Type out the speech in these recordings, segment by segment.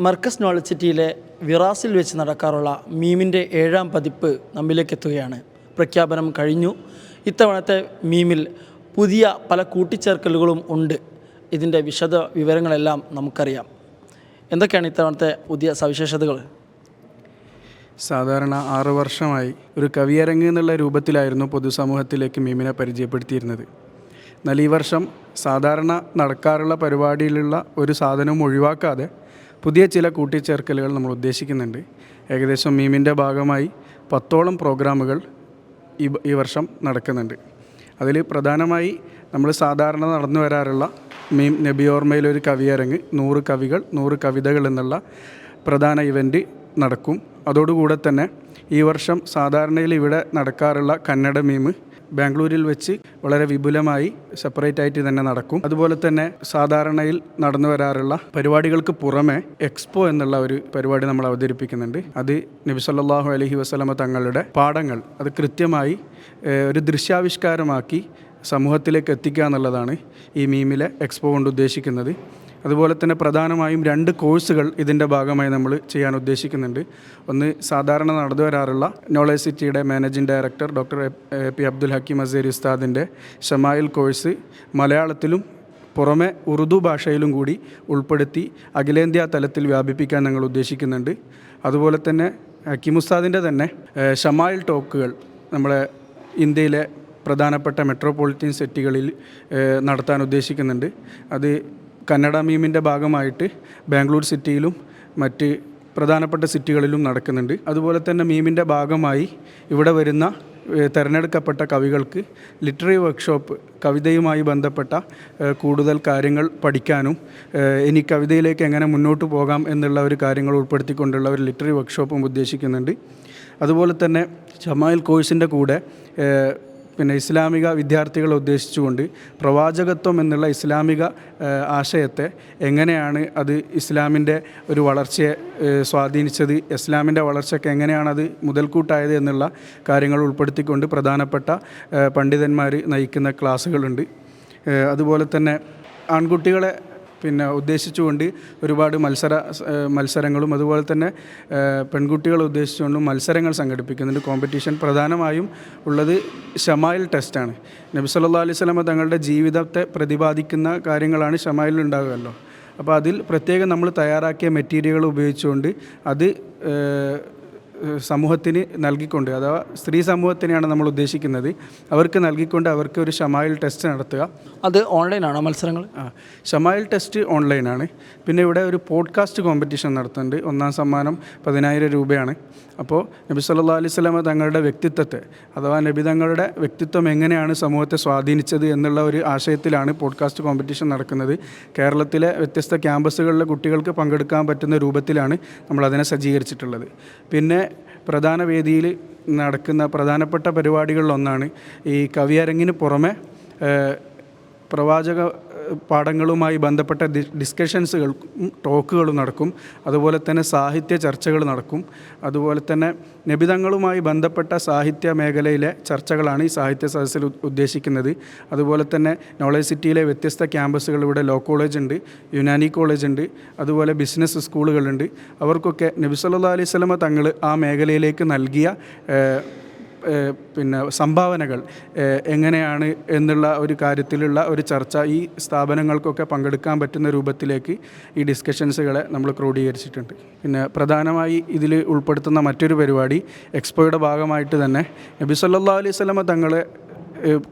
Markaz knowledge സിറ്റിയിലെ വിറാസിൽ വെച്ച് നടക്കാറുള്ള മീമിൻ്റെ 7ാം പതിപ്പ് നമ്മിലേക്ക് എത്തുകയാണ്. പ്രഖ്യാപനം കഴിഞ്ഞു. ഇത്തവണത്തെ മീമിൽ പുതിയ പല കൂട്ടിച്ചേർക്കലുകളും ഉണ്ട്. ഇതിൻ്റെ വിശദ വിവരങ്ങളെല്ലാം നമുക്കറിയാം. എന്തൊക്കെയാണ് ഇത്തവണത്തെ പുതിയ സവിശേഷതകൾ? സാധാരണ 6 വർഷമായി ഒരു കവിയരങ്ങ് എന്നുള്ള രൂപത്തിലായിരുന്നു പൊതുസമൂഹത്തിലേക്ക് മീമിനെ പരിചയപ്പെടുത്തിയിരുന്നത്. എന്നാൽ ഈ വർഷം സാധാരണ നടക്കാറുള്ള പരിപാടിയിലുള്ള ഒരു സാധനവും ഒഴിവാക്കാതെ പുതിയ ചില കൂട്ടിച്ചേർക്കലുകൾ നമ്മൾ ഉദ്ദേശിക്കുന്നുണ്ട്. ഏകദേശം മീമിൻ്റെ ഭാഗമായി 10ഓളം പ്രോഗ്രാമുകൾ ഈ വർഷം നടക്കുന്നുണ്ട്. അതിൽ പ്രധാനമായി നമ്മൾ സാധാരണ നടന്നു വരാറുള്ള മീം നബിയോർമ്മയിലൊരു കവിയരങ്ങ്, 100 കവികൾ 100 കവിതകൾ എന്നുള്ള പ്രധാന ഇവൻ്റ് നടക്കും. അതോടുകൂടെ തന്നെ ഈ വർഷം സാധാരണയിൽ ഇവിടെ നടക്കാറുള്ള കന്നഡ മീം ബാംഗ്ലൂരിൽ വെച്ച് വളരെ വിപുലമായി സെപ്പറേറ്റ് ആയിട്ട് തന്നെ നടക്കും. അതുപോലെ തന്നെ സാധാരണയിൽ നടന്നു വരാറുള്ള പരിപാടികൾക്ക് പുറമെ എക്സ്പോ എന്നുള്ള ഒരു പരിപാടി നമ്മൾ അവതരിപ്പിക്കുന്നുണ്ട്. അത് നബി സല്ലല്ലാഹു അലൈഹി വസല്ലമ തങ്ങളുടെ പാഠങ്ങൾ അത് കൃത്യമായി ഒരു ദൃശ്യാവിഷ്കാരമാക്കി സമൂഹത്തിലേക്ക് എത്തിക്കുക എന്നുള്ളതാണ് ഈ മീമിലെ എക്സ്പോ കൊണ്ട് ഉദ്ദേശിക്കുന്നത്. അതുപോലെ തന്നെ പ്രധാനമായും 2 കോഴ്സുകൾ ഇതിൻ്റെ ഭാഗമായി നമ്മൾ ചെയ്യാൻ ഉദ്ദേശിക്കുന്നുണ്ട്. ഒന്ന് സാധാരണ നടന്നു വരാറുള്ള നോളജ് സിറ്റിയുടെ managing director doctor P Abdul Hakeem Azhari ഉസ്താദിൻ്റെ ഷമായിൽ കോഴ്സ് മലയാളത്തിലും പുറമെ ഉറുദു ഭാഷയിലും കൂടി ഉൾപ്പെടുത്തി അഖിലേന്ത്യാ തലത്തിൽ വ്യാപിപ്പിക്കാൻ ഞങ്ങൾ ഉദ്ദേശിക്കുന്നുണ്ട്. അതുപോലെ തന്നെ ഹക്കീം ഉസ്താദിൻ്റെ തന്നെ ഷമായിൽ ടോക്കുകൾ നമ്മളെ ഇന്ത്യയിലെ പ്രധാനപ്പെട്ട മെട്രോപൊളിറ്റൻ സിറ്റികളിൽ നടത്താൻ ഉദ്ദേശിക്കുന്നുണ്ട്. അത് കന്നഡ മീമിൻ്റെ ഭാഗമായിട്ട് ബാംഗ്ലൂർ സിറ്റിയിലും മറ്റ് പ്രധാനപ്പെട്ട സിറ്റികളിലും നടക്കുന്നുണ്ട്. അതുപോലെ തന്നെ മീമിൻ്റെ ഭാഗമായി ഇവിടെ വരുന്ന തിരഞ്ഞെടുക്കപ്പെട്ട കവികൾക്ക് ലിറ്റററി വർക്ക്ഷോപ്പ്, കവിതയുമായി ബന്ധപ്പെട്ട കൂടുതൽ കാര്യങ്ങൾ പഠിക്കാനും ഇനി കവിതയിലേക്ക് എങ്ങനെ മുന്നോട്ട് പോകാം എന്നുള്ള ഒരു കാര്യങ്ങൾ ഉൾപ്പെടുത്തിക്കൊണ്ടുള്ള ഒരു ലിറ്റററി വർക്ക്ഷോപ്പും ഉദ്ദേശിക്കുന്നുണ്ട്. അതുപോലെ തന്നെ ഷമായിൽ കോഴ്സിൻ്റെ കൂടെ പിന്നെ ഇസ്ലാമിക വിദ്യാർത്ഥികളെ ഉദ്ദേശിച്ചുകൊണ്ട് പ്രവാചകത്വം എന്നുള്ള ഇസ്ലാമിക ആശയത്തെ എങ്ങനെയാണ് അത് ഇസ്ലാമിൻ്റെ ഒരു വളർച്ചയെ സ്വാധീനിച്ചത്, ഇസ്ലാമിൻ്റെ വളർച്ചയ്ക്ക് എങ്ങനെയാണ് അത് മുതൽക്കൂട്ടായത് എന്നുള്ള കാര്യങ്ങൾ ഉൾപ്പെടുത്തിക്കൊണ്ട് പ്രധാനപ്പെട്ട പണ്ഡിതന്മാർ നയിക്കുന്ന ക്ലാസ്സുകളുണ്ട്. അതുപോലെ തന്നെ ആൺകുട്ടികളെ ഉദ്ദേശിച്ചുകൊണ്ട് ഒരുപാട് മത്സരങ്ങളും അതുപോലെ തന്നെ പെൺകുട്ടികളെ ഉദ്ദേശിച്ചുകൊണ്ടും മത്സരങ്ങൾ സംഘടിപ്പിക്കുന്നുണ്ട്. കോമ്പറ്റീഷൻ പ്രധാനമായും ഉള്ളത് ഷമായിൽ ടെസ്റ്റാണ്. നബി സല്ലല്ലാഹു അലൈഹി വസല്ലം തങ്ങളുടെ ജീവിതത്തെ പ്രതിപാദിക്കുന്ന കാര്യങ്ങളാണ് ഷമായിൽ ഉണ്ടാകുമല്ലോ. അപ്പോൾ അതിൽ പ്രത്യേകം നമ്മൾ തയ്യാറാക്കിയ മെറ്റീരിയലുകൾ ഉപയോഗിച്ചുകൊണ്ട് അത് സമൂഹത്തിന് നൽകിക്കൊണ്ട്, അഥവാ സ്ത്രീ സമൂഹത്തിനെയാണ് നമ്മൾ ഉദ്ദേശിക്കുന്നത്, അവർക്ക് നൽകിക്കൊണ്ട് അവർക്ക് ഒരു ഷമായിൽ ടെസ്റ്റ് നടത്തുക. അത് ഓൺലൈനാണോ മത്സരങ്ങൾ? ഷമായിൽ ടെസ്റ്റ് ഓൺലൈനാണ്. പിന്നെ ഇവിടെ ഒരു പോഡ്കാസ്റ്റ് കോമ്പറ്റീഷൻ നടത്തുന്നുണ്ട്. 1ാം സമ്മാനം 10,000 രൂപയാണ്. അപ്പോൾ നബി സല്ലല്ലാഹു അലൈഹി വസല്ലം തങ്ങളുടെ വ്യക്തിത്വത്തെ, അഥവാ നബി തങ്ങളുടെ വ്യക്തിത്വം എങ്ങനെയാണ് സമൂഹത്തെ സ്വാധീനിച്ചത് എന്നുള്ള ഒരു ആശയത്തിലാണ് പോഡ്കാസ്റ്റ് കോമ്പറ്റീഷൻ നടക്കുന്നത്. കേരളത്തിലെ വ്യത്യസ്ത ക്യാമ്പസുകളിലെ കുട്ടികൾക്ക് പങ്കെടുക്കാൻ പറ്റുന്ന രൂപത്തിലാണ് നമ്മളതിനെ സജ്ജീകരിച്ചിട്ടുള്ളത്. പിന്നെ പ്രധാന വേദിയിൽ നടക്കുന്ന പ്രധാനപ്പെട്ട പരിപാടികളിലൊന്നാണ് ഈ കവിയരങ്ങിന് പുറമെ പ്രവാചക പാഠങ്ങളുമായി ബന്ധപ്പെട്ട ഡിസ്കഷൻസുകൾ, ടോക്കുകളും നടക്കും. അതുപോലെ തന്നെ സാഹിത്യ ചർച്ചകൾ നടക്കും. അതുപോലെ തന്നെ നബിതങ്ങളുമായി ബന്ധപ്പെട്ട സാഹിത്യ മേഖലയിലെ ചർച്ചകളാണ് ഈ സാഹിത്യ സദസ്സിൽ ഉദ്ദേശിക്കുന്നത്. അതുപോലെ തന്നെ നോളജ് സിറ്റിയിലെ വ്യത്യസ്ത ക്യാമ്പസുകൾ, ഇവിടെ ലോ കോളേജ് ഉണ്ട്, യുനാനി കോളേജ് ഉണ്ട്, അതുപോലെ ബിസിനസ് സ്കൂളുകളുണ്ട്. അവർക്കൊക്കെ നബി സല്ലല്ലാഹു അലൈഹി വസല്ലം തങ്ങൾ ആ മേഖലയിലേക്ക് നൽകിയ സംഭാവനകൾ എങ്ങനെയാണ് എന്നുള്ള ഒരു കാര്യത്തിലുള്ള ഒരു ചർച്ച ഈ സ്ഥാപനങ്ങൾക്കൊക്കെ പങ്കെടുക്കാൻ പറ്റുന്ന രൂപത്തിലേക്ക് ഈ ഡിസ്കഷൻസുകളെ നമ്മൾ ക്രോഡീകരിച്ചിട്ടുണ്ട്. പിന്നെ പ്രധാനമായി ഇതിൽ ഉൾപ്പെടുത്തുന്ന മറ്റൊരു പരിപാടി എക്സ്പോയുടെ ഭാഗമായിട്ട് തന്നെ നബി സല്ലല്ലാഹു അലൈഹി വസല്ലം തങ്ങളെ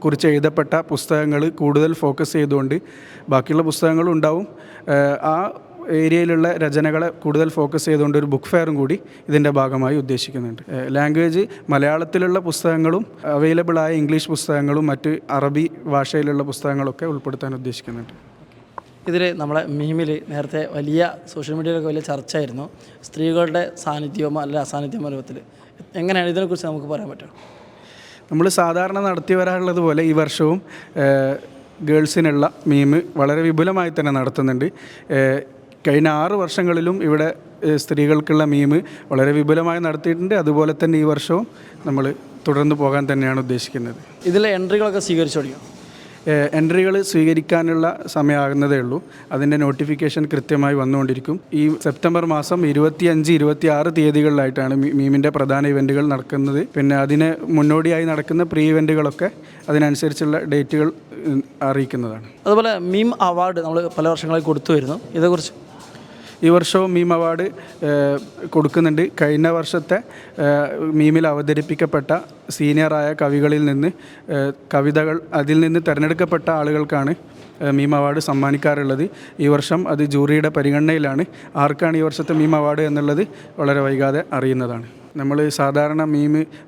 കുറിച്ച് എഴുതപ്പെട്ട പുസ്തകങ്ങൾ കൂടുതൽ ഫോക്കസ് ചെയ്തുകൊണ്ട്, ബാക്കിയുള്ള പുസ്തകങ്ങളും ഉണ്ടാവും, ആ ഏരിയയിലുള്ള രചനകളെ കൂടുതൽ ഫോക്കസ് ചെയ്തുകൊണ്ട് ഒരു ബുക്ക് ഫെയറും കൂടി ഇതിൻ്റെ ഭാഗമായി ഉദ്ദേശിക്കുന്നുണ്ട്. ലാംഗ്വേജ് മലയാളത്തിലുള്ള പുസ്തകങ്ങളും അവൈലബിളായ ഇംഗ്ലീഷ് പുസ്തകങ്ങളും മറ്റ് അറബി ഭാഷയിലുള്ള പുസ്തകങ്ങളൊക്കെ ഉൾപ്പെടുത്താൻ ഉദ്ദേശിക്കുന്നുണ്ട്. ഇതിൽ നമ്മളെ മീമിൽ നേരത്തെ വലിയ സോഷ്യൽ മീഡിയയിലൊക്കെ വലിയ ചർച്ചയായിരുന്നു സ്ത്രീകളുടെ സാന്നിധ്യമോ അല്ല അസാന്നിധ്യമോ രൂപത്തിൽ. എങ്ങനെയാണ് ഇതിനെക്കുറിച്ച് നമുക്ക് പറയാൻ പറ്റുമോ? നമ്മൾ സാധാരണ നടത്തി വരാറുള്ളത് പോലെ ഈ വർഷവും ഗേൾസിനുള്ള മീം വളരെ വിപുലമായി തന്നെ നടത്തുന്നുണ്ട്. കഴിഞ്ഞ 6 വർഷങ്ങളിലും ഇവിടെ സ്ത്രീകൾക്കുള്ള മീം വളരെ വിപുലമായി നടത്തിയിട്ടുണ്ട്. അതുപോലെ തന്നെ ഈ വർഷവും നമ്മൾ തുടർന്ന് പോകാൻ തന്നെയാണ് ഉദ്ദേശിക്കുന്നത്. ഇതിലെ എൻട്രികളൊക്കെ സ്വീകരിച്ചു തുടങ്ങിയോ? എൻട്രികൾ സ്വീകരിക്കാനുള്ള സമയമാകുന്നതേ ഉള്ളൂ. അതിൻ്റെ നോട്ടിഫിക്കേഷൻ കൃത്യമായി വന്നുകൊണ്ടിരിക്കും. ഈ സെപ്റ്റംബർ മാസം 25, 26 തീയതികളിലായിട്ടാണ് മീമിൻ്റെ പ്രധാന ഇവൻറ്റുകൾ നടക്കുന്നത്. പിന്നെ അതിന് മുന്നോടിയായി നടക്കുന്ന പ്രീ ഇവൻറ്റുകളൊക്കെ അതിനനുസരിച്ചുള്ള ഡേറ്റുകൾ അറിയിക്കുന്നതാണ്. അതുപോലെ മീം അവാർഡ് നമ്മൾ പല വർഷങ്ങളായി കൊടുത്തു വരുന്നു. ഇതേക്കുറിച്ച് ഈ വർഷവും മീം അവാർഡ് കൊടുക്കുന്നുണ്ട്. കഴിഞ്ഞ വർഷത്തെ മീമിൽ അവതരിപ്പിക്കപ്പെട്ട സീനിയറായ കവികളിൽ നിന്ന് കവിതകൾ അതിൽ നിന്ന് തിരഞ്ഞെടുക്കപ്പെട്ട ആളുകൾക്കാണ് മീം അവാർഡ് സമ്മാനിക്കാറുള്ളത്. ഈ വർഷം അത് ജൂറിയുടെ പരിഗണനയിലാണ്. ആർക്കാണ് ഈ വർഷത്തെ മീം അവാർഡ് എന്നുള്ളത് വളരെ വൈകാതെ അറിയുന്നതാണ്. നമ്മൾ സാധാരണ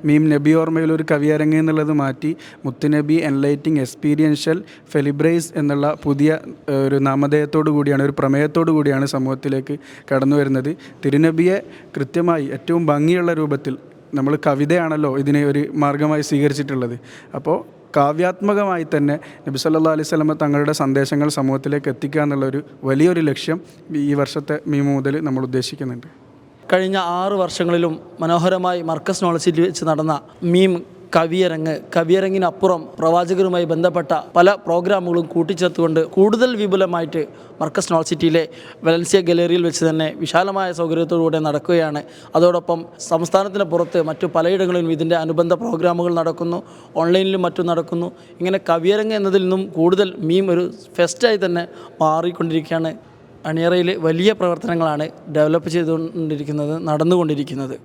മീം നബി ഓർമ്മയിൽ ഒരു കവിയരങ്ങ് എന്നുള്ളത് മാറ്റി മുത്തുനബി എൻലൈറ്റിംഗ് എക്സ്പീരിയൻഷ്യൽ ഫെലിബ്രേസ് എന്നുള്ള പുതിയ ഒരു നാമധേയത്തോടു കൂടിയാണ്, ഒരു പ്രമേയത്തോടു കൂടിയാണ് സമൂഹത്തിലേക്ക് കടന്നു വരുന്നത്. തിരുനബിയെ കൃത്യമായി ഏറ്റവും ഭംഗിയുള്ള രൂപത്തിൽ, നമ്മൾ കവിതയാണല്ലോ ഇതിനെ ഒരു മാർഗമായി സ്വീകരിച്ചിട്ടുള്ളത്. അപ്പോൾ കാവ്യാത്മകമായി തന്നെ നബി സല്ലല്ലാഹു അലൈഹി വസല്ലം തങ്ങളുടെ സന്ദേശങ്ങൾ സമൂഹത്തിലേക്ക് എത്തിക്കുക എന്നുള്ളൊരു വലിയൊരു ലക്ഷ്യം ഈ വർഷത്തെ മീം മുതൽ നമ്മൾ ഉദ്ദേശിക്കുന്നുണ്ട്. കഴിഞ്ഞ 6 വർഷങ്ങളിലും മനോഹരമായി മർക്കസ് നോളജ് സിറ്റി വെച്ച് നടന്ന മീം കവിയരങ്ങിനപ്പുറം പ്രവാചകരുമായി ബന്ധപ്പെട്ട പല പ്രോഗ്രാമുകളും കൂട്ടിച്ചേർത്തുകൊണ്ട് കൂടുതൽ വിപുലമായിട്ട് മർക്കസ് നോളജ് സിറ്റിയിലെ വലൻസിയ ഗാലറിയിൽ വെച്ച് തന്നെ വിശാലമായ സൗകര്യത്തോടുകൂടെ നടക്കുകയാണ്. അതോടൊപ്പം സംസ്ഥാനത്തിന് പുറത്ത് മറ്റു പലയിടങ്ങളിലും ഇതിൻ്റെ അനുബന്ധ പ്രോഗ്രാമുകൾ നടക്കുന്നു, ഓൺലൈനിലും മറ്റും നടക്കുന്നു. ഇങ്ങനെ കവിയരങ്ങ് എന്നതിൽ നിന്നും കൂടുതൽ മീം ഒരു ഫെസ്റ്റായി തന്നെ മാറിക്കൊണ്ടിരിക്കുകയാണ്. അണിയറയിൽ വലിയ പ്രവർത്തനങ്ങളാണ് ഡെവലപ്പ് ചെയ്തുകൊണ്ടിരിക്കുന്നത്, നടന്നുകൊണ്ടിരിക്കുന്നത്.